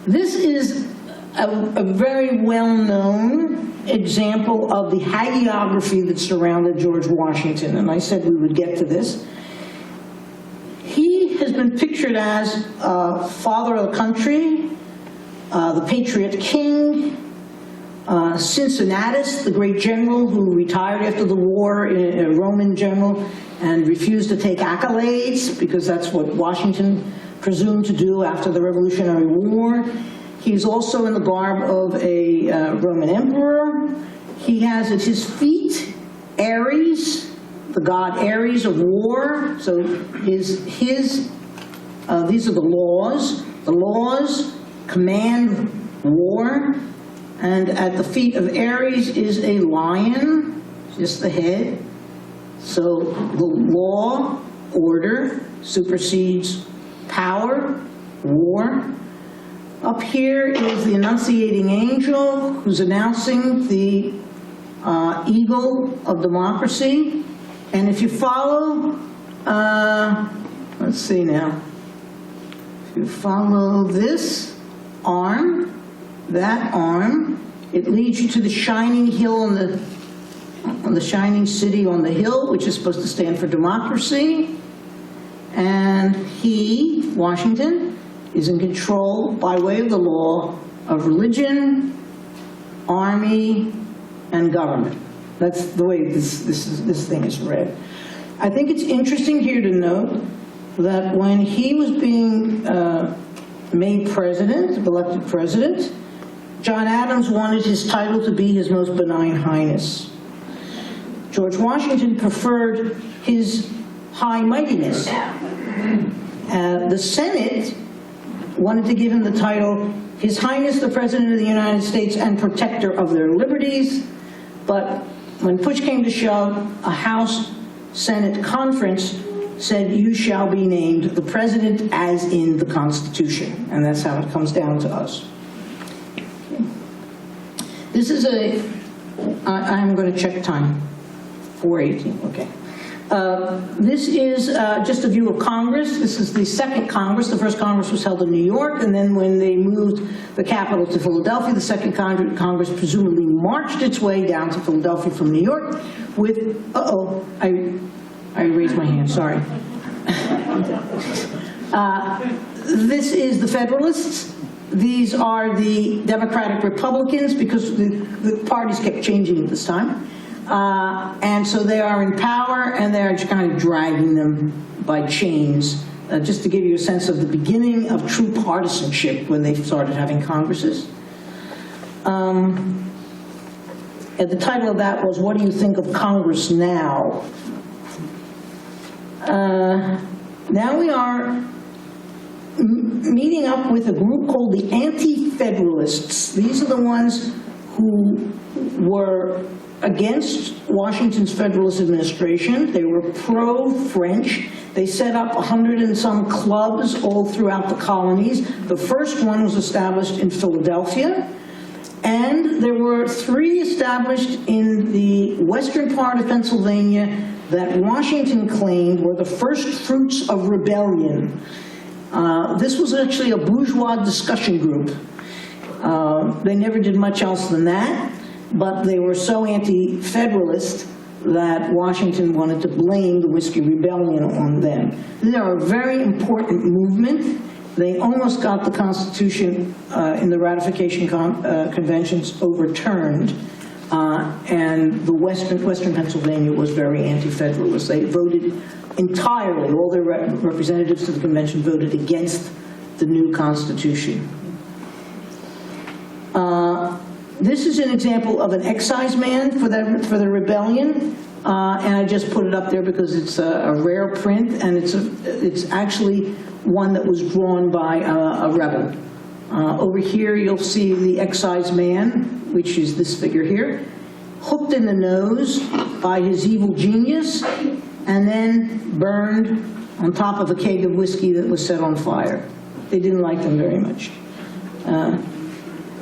This is a very well-known example of the hagiography that surrounded George Washington, and I said we would get to this. He has been pictured as father of the country, the patriot king, Cincinnatus, the great general who retired after the war, a Roman general, and refused to take accolades because that's what Washington presumed to do after the Revolutionary War. He's also in the garb of a Roman emperor. He has at his feet Ares, the god Ares of war. So these are the laws. The laws command war. And at the feet of Ares is a lion, just the head. So the law, order, supersedes power, war. Up here is the Annunciating Angel, who's announcing the eagle of democracy. And if you follow, let's see now. If you follow this arm, that arm, it leads you to the shining hill on the shining city on the hill, which is supposed to stand for democracy. And he, Washington, is in control by way of the law of religion, army, and government. That's the way this thing is read. I think it's interesting here to note that when he was being made president, elected president, John Adams wanted his title to be His Most Benign Highness. George Washington preferred His High Mightiness. The Senate wanted to give him the title His Highness the President of the United States and Protector of their Liberties, but when push came to shove, a House-Senate conference said, you shall be named the President as in the Constitution, and that's how it comes down to us. This is I'm going to check time, 4:18, okay. This is just a view of Congress. This is the second Congress. The first Congress was held in New York, and then when they moved the capital to Philadelphia, the second Congress presumably marched its way down to Philadelphia from New York with, I raised my hand, sorry. This is the Federalists. These are the Democratic Republicans, because the parties kept changing at this time. And so they are in power, and they're just kind of dragging them by chains, just to give you a sense of the beginning of true partisanship when they started having Congresses. And the title of that was, What Do You Think of Congress Now? Now we are meeting up with a group called the Anti-Federalists. These are the ones who were against Washington's Federalist administration. They were pro-French. They set up 100 and some clubs all throughout the colonies. The first one was established in Philadelphia, and there were 3 established in the western part of Pennsylvania that Washington claimed were the first fruits of rebellion. This was actually a bourgeois discussion group. They never did much else than that, but they were so anti-federalist that Washington wanted to blame the Whiskey Rebellion on them. They are a very important movement. They almost got the Constitution in the ratification conventions overturned, and the Western Pennsylvania was very anti-federalist. They voted entirely, all their representatives to the convention voted against the new Constitution. This is an example of an exciseman for the rebellion, and I just put it up there because it's a rare print, and it's actually one that was drawn by a rebel. Over here you'll see the exciseman, which is this figure here, hooked in the nose by his evil genius, and then burned on top of a keg of whiskey that was set on fire. They didn't like them very much.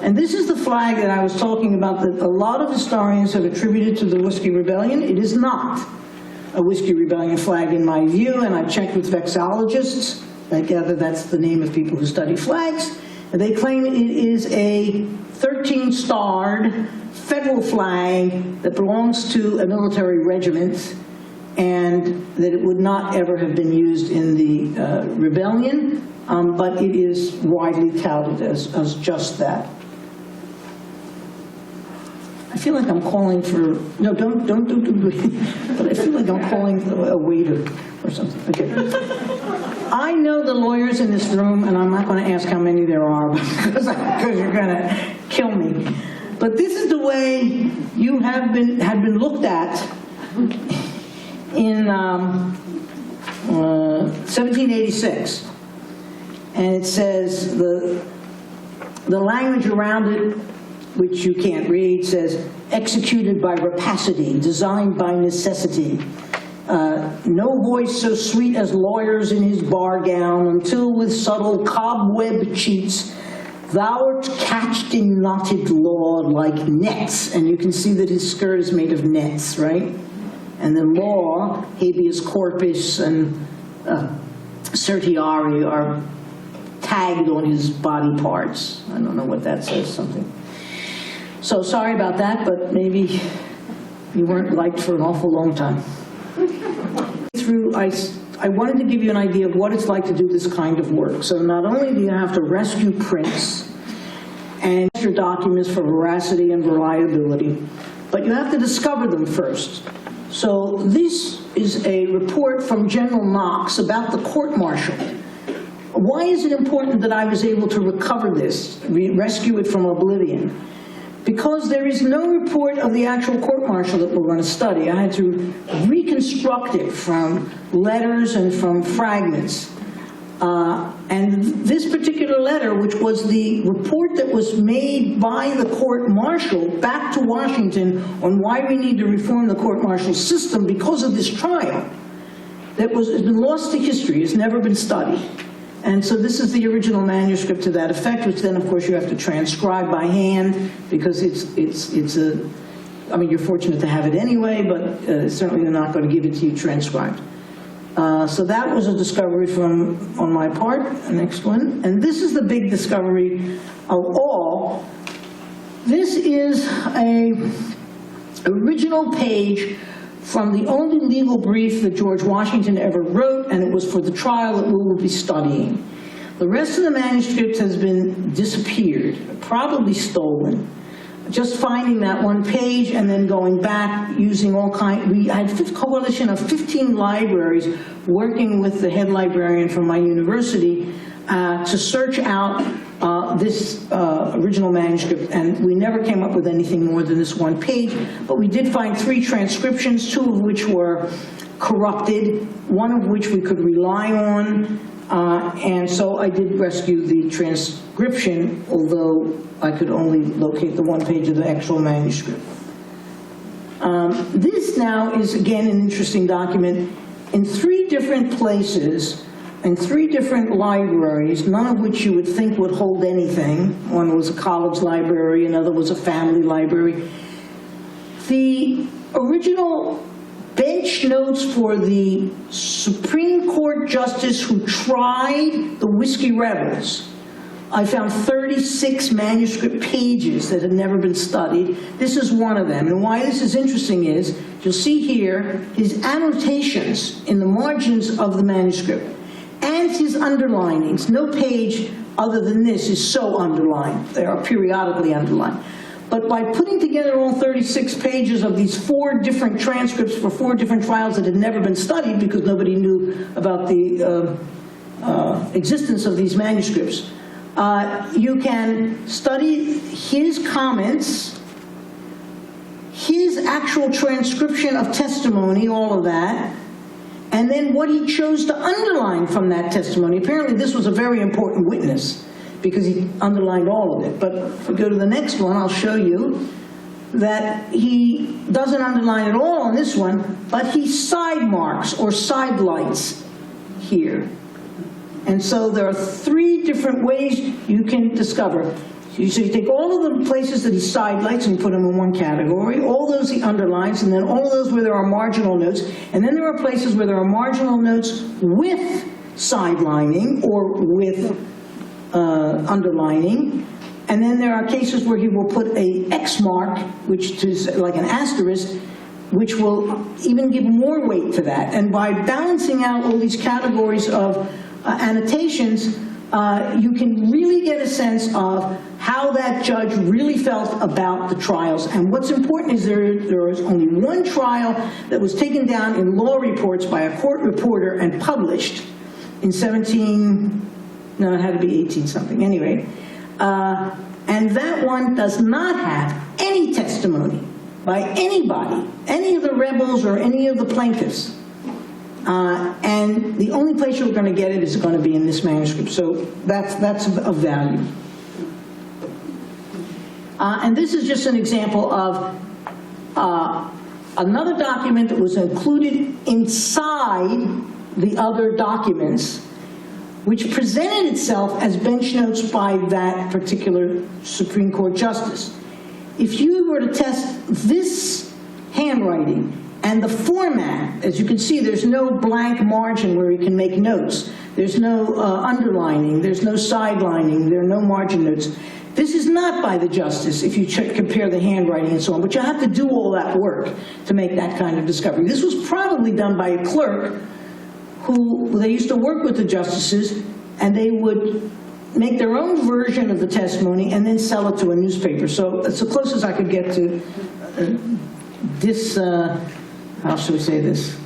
And this is the flag that I was talking about that a lot of historians have attributed to the Whiskey Rebellion. It is not a Whiskey Rebellion flag in my view, and I've checked with vexillologists. I gather that's the name of people who study flags. And they claim it is a 13-starred federal flag that belongs to a military regiment, and that it would not ever have been used in the rebellion, but it is widely touted as just that. I feel like I'm calling for, no, don't but I feel like I'm calling a waiter or something. Okay. I know the lawyers in this room, and I'm not going to ask how many there are because you're going to kill me. But this is the way you had been looked at in 1786. And it says the language around it, which you can't read, says, executed by rapacity, designed by necessity. No voice so sweet as lawyers in his bar gown, until with subtle cobweb cheats thou art catched in knotted law like nets. And you can see that his skirt is made of nets, right? And the law, habeas corpus and certiorari are tagged on his body parts. I don't know what that says, something. So sorry about that, but maybe you weren't liked for an awful long time. I wanted to give you an idea of what it's like to do this kind of work. So not only do you have to rescue prints and your documents for veracity and reliability, but you have to discover them first. So this is a report from General Knox about the court-martial. Why is it important that I was able to recover this, rescue it from oblivion? Because there is no report of the actual court-martial that we're going to study. I had to reconstruct it from letters and from fragments. And this particular letter, which was the report that was made by the court-martial back to Washington on why we need to reform the court-martial system because of this trial, that has been lost to history, has never been studied. And so this is the original manuscript to that effect, which then, of course, you have to transcribe by hand because I mean, you're fortunate to have it anyway, but certainly they're not going to give it to you transcribed. So that was a discovery on my part. Next one. And this is the big discovery of all. This is an original page from the only legal brief that George Washington ever wrote, and it was for the trial that we will be studying. The rest of the manuscript has been disappeared, probably stolen. Just finding that one page and then going back using all kinds. We had a coalition of 15 libraries working with the head librarian from my university to search out this original manuscript, and we never came up with anything more than this one page, but we did find 3 transcriptions, 2 of which were corrupted, 1 of which we could rely on, and so I did rescue the transcription, although I could only locate the 1 page of the actual manuscript. This now is, again, an interesting document. In 3 different places, in 3 different libraries, none of which you would think would hold anything. One was a college library, another was a family library. The original bench notes for the Supreme Court justice who tried the Whiskey Rebels. I found 36 manuscript pages that had never been studied. This is one of them. And why this is interesting is you'll see here his annotations in the margins of the manuscript and his underlinings. No page other than this is so underlined. They are periodically underlined. But by putting together all 36 pages of these 4 different transcripts for 4 different trials that had never been studied because nobody knew about the existence of these manuscripts, you can study his comments, his actual transcription of testimony, all of that, and then what he chose to underline from that testimony. Apparently this was a very important witness because he underlined all of it. But if we go to the next one, I'll show you that he doesn't underline at all on this one, but he side marks or sidelights here. And so there are 3 different ways you can discover. So you take all of the places that he sidelights and you put them in one category, all those he underlines, and then all of those where there are marginal notes, and then there are places where there are marginal notes with sidelining or with underlining, and then there are cases where he will put a X mark, which is like an asterisk, which will even give more weight to that. And by balancing out all these categories of annotations, you can really get a sense of how that judge really felt about the trials. And what's important is there is only one trial that was taken down in law reports by a court reporter and published in no, it had to be 18-something, anyway. And that one does not have any testimony by anybody, any of the rebels or any of the plaintiffs. And the only place you're going to get it is going to be in this manuscript. So that's of value. And this is just an example of another document that was included inside the other documents, which presented itself as bench notes by that particular Supreme Court justice. If you were to test this handwriting and the format, as you can see, there's no blank margin where you can make notes. There's no underlining, there's no sidelining, there are no margin notes. This is not by the justice if you compare the handwriting and so on, but you have to do all that work to make that kind of discovery. This was probably done by a clerk who they used to work with the justices, and they would make their own version of the testimony and then sell it to a newspaper. So it's the closest I could get to this, how should we say this,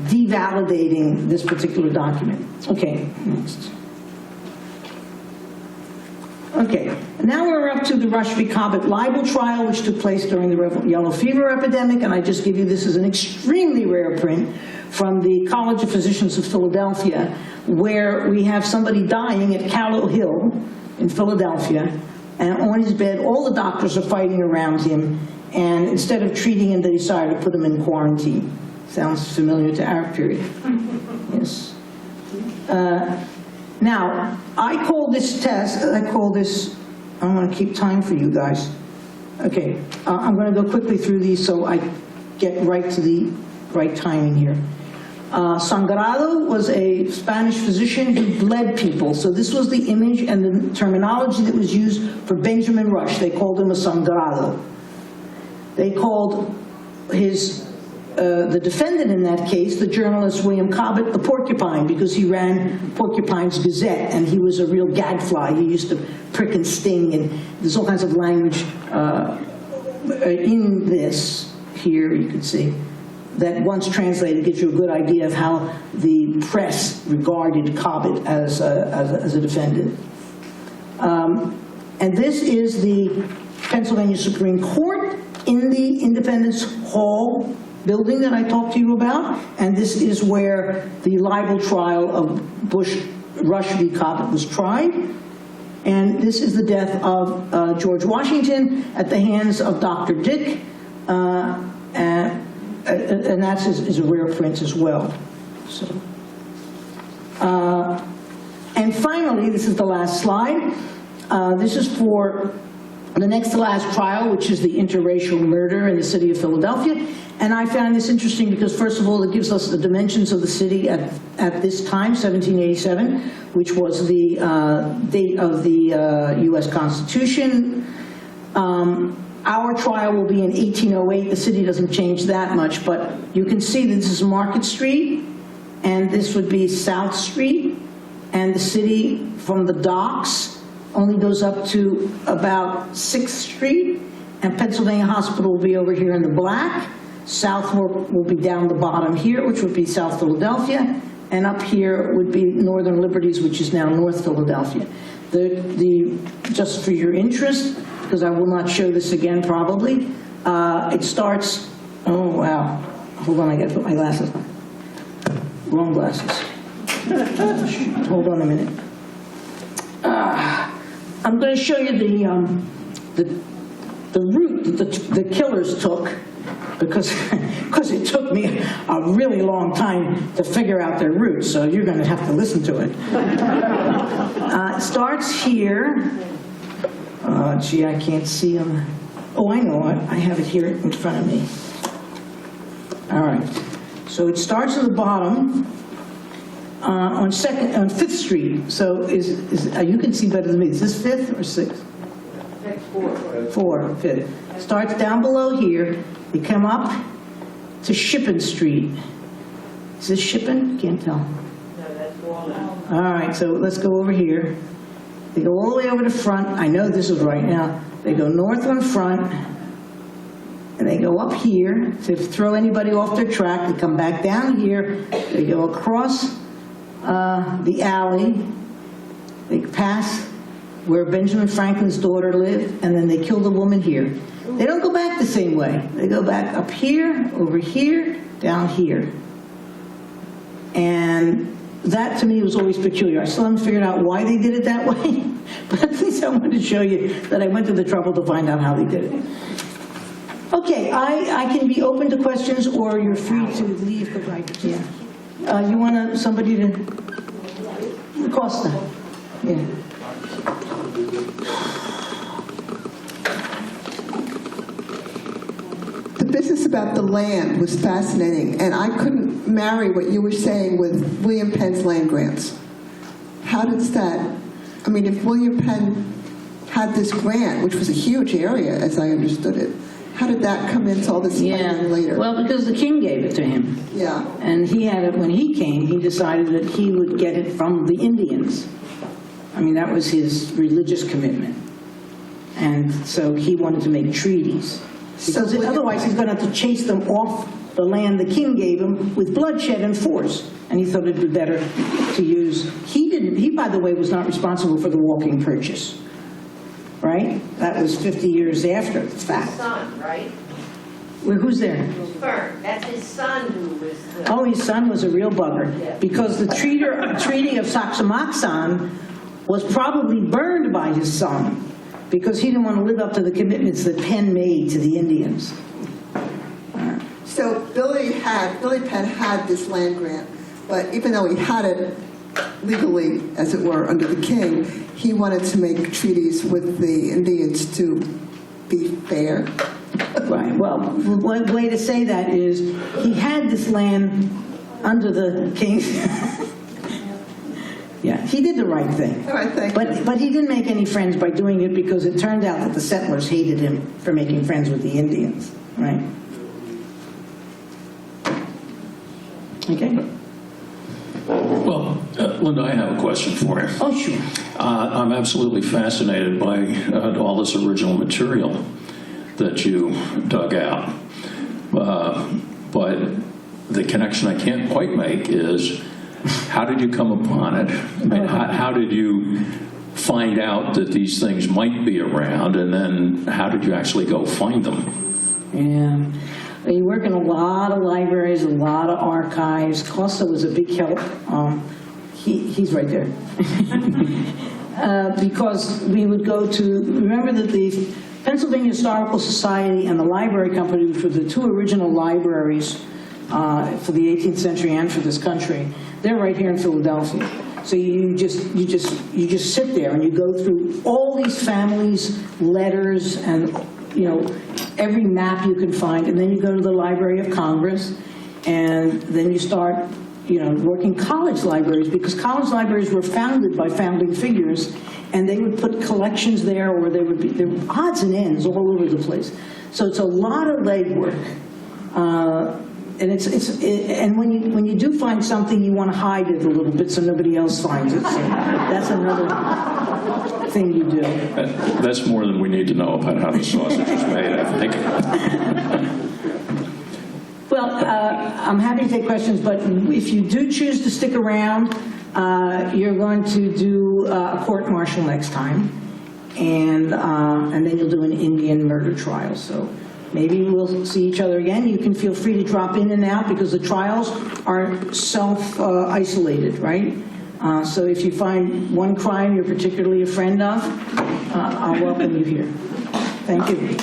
devalidating this particular document. Okay, next. Okay, now we're up to the Rush v. Cobbett libel trial, which took place during the yellow fever epidemic, and I just give you this as an extremely rare print from the College of Physicians of Philadelphia, where we have somebody dying at Callow Hill in Philadelphia, and on his bed, all the doctors are fighting around him, and instead of treating him, they decided to put him in quarantine. Sounds familiar to our period. Yes. Now, I call this test, I want to keep time for you guys. Okay, I'm going to go quickly through these so I get right to the right timing here. Sangrado was a Spanish physician who bled people. So this was the image and the terminology that was used for Benjamin Rush. They called him a sangrado. They called the defendant in that case, the journalist William Cobbett, the porcupine, because he ran Porcupine's Gazette, and he was a real gadfly. He used to prick and sting, and there's all kinds of language in this here, you can see, that once translated gives you a good idea of how the press regarded Cobbett as a defendant. And this is the Pennsylvania Supreme Court in the Independence Hall building that I talked to you about, and this is where the libel trial of Rush v. Cobbett was tried. And this is the death of George Washington at the hands of Dr. Dick, and that is a rare print as well. So, and finally, this is the last slide. This is for the next to last trial, which is the interracial murder in the city of Philadelphia. And I found this interesting because, first of all, it gives us the dimensions of the city at this time, 1787, which was the date of the U.S. Constitution. Our trial will be in 1808. The city doesn't change that much, but you can see that this is Market Street, and this would be South Street, and the city from the docks only goes up to about 6th Street, and Pennsylvania Hospital will be over here in the black. Southwark will be down the bottom here, which would be South Philadelphia, and up here would be Northern Liberties, which is now North Philadelphia. Just for your interest, because I will not show this again probably, it starts, oh wow, hold on, I gotta put my glasses on. Wrong glasses. Hold on a minute. I'm going to show you the route that the killers took, because it took me a really long time to figure out their route, so you're going to have to listen to it. It starts here. Gee, I can't see them. Oh, I know, I have it here in front of me. All right, so it starts at the bottom on 5th Street. So you can see better than me. Is this 5th or 6th? 4, 5th. Starts down below here. They come up to Shippen Street. Is this Shippen? Can't tell. No, that's Walnut. All right, so let's go over here. They go all the way over to front. I know this is right now. They go north on front, and they go up here to throw anybody off their track. They come back down here. They go across the alley. They pass where Benjamin Franklin's daughter lived, and then they kill the woman here. They don't go back the same way. They go back up here, over here, down here. And that, to me, was always peculiar. I still haven't figured out why they did it that way, but at least I wanted to show you that I went to the trouble to find out how they did it. Okay, I can be open to questions, or you're free to leave. Yeah. You want somebody to... Costa. Yeah. The business about the land was fascinating, and I couldn't marry what you were saying with William Penn's land grants. How does that, I mean, if William Penn had this grant, which was a huge area, as I understood it, how did that come into all this land later? Well, because the king gave it to him. Yeah. And he had it, when he came, he decided that he would get it from the Indians. I mean, that was his religious commitment. And so he wanted to make treaties. Because otherwise he's going to have to chase them off the land the king gave him with bloodshed and force. And he thought it'd be better to use, he, by the way, was not responsible for the walking purchase. Right? That was 50 years after the fact. His son, right? Well, who's there? Fern. That's his son who was the... Oh, his son was a real bugger. Yeah. Because the Treaty of Saxamaxon was probably burned by his son, because he didn't want to live up to the commitments that Penn made to the Indians. So Billy Penn had this land grant, but even though he had it legally, as it were, under the king, he wanted to make treaties with the Indians to be fair. Right. Well, one way to say that is he had this land under the king. Yeah, he did the right thing. All right, thank you. But he didn't make any friends by doing it, because it turned out that the settlers hated him for making friends with the Indians. Right? Okay. Well, Linda, I have a question for you. Oh, sure. I'm absolutely fascinated by all this original material that you dug out. But the connection I can't quite make is, how did you come upon it? I mean, how did you find out that these things might be around, and then how did you actually go find them? Yeah. You work in a lot of libraries, a lot of archives. Costa was a big help. He's right there. Because we would go to, remember that the Pennsylvania Historical Society and the Library Company, which were the two original libraries for the 18th century and for this country, they're right here in Philadelphia. So you just sit there and you go through all these families' letters and, you know, every map you can find, and then you go to the Library of Congress, and then you start, you know, working college libraries, because college libraries were founded by founding figures, and they would put collections there, or there were odds and ends all over the place. So it's a lot of legwork. And and when you do find something, you want to hide it a little bit so nobody else finds it. So that's another thing you do. That's more than we need to know about how the sausage is made, I think. Well, I'm happy to take questions, but if you do choose to stick around, you're going to do a court-martial next time, and then you'll do an Indian murder trial. So maybe we'll see each other again. You can feel free to drop in and out because the trials are self-isolated, right? So if you find one crime you're particularly a friend of, I'll welcome you here. Thank you.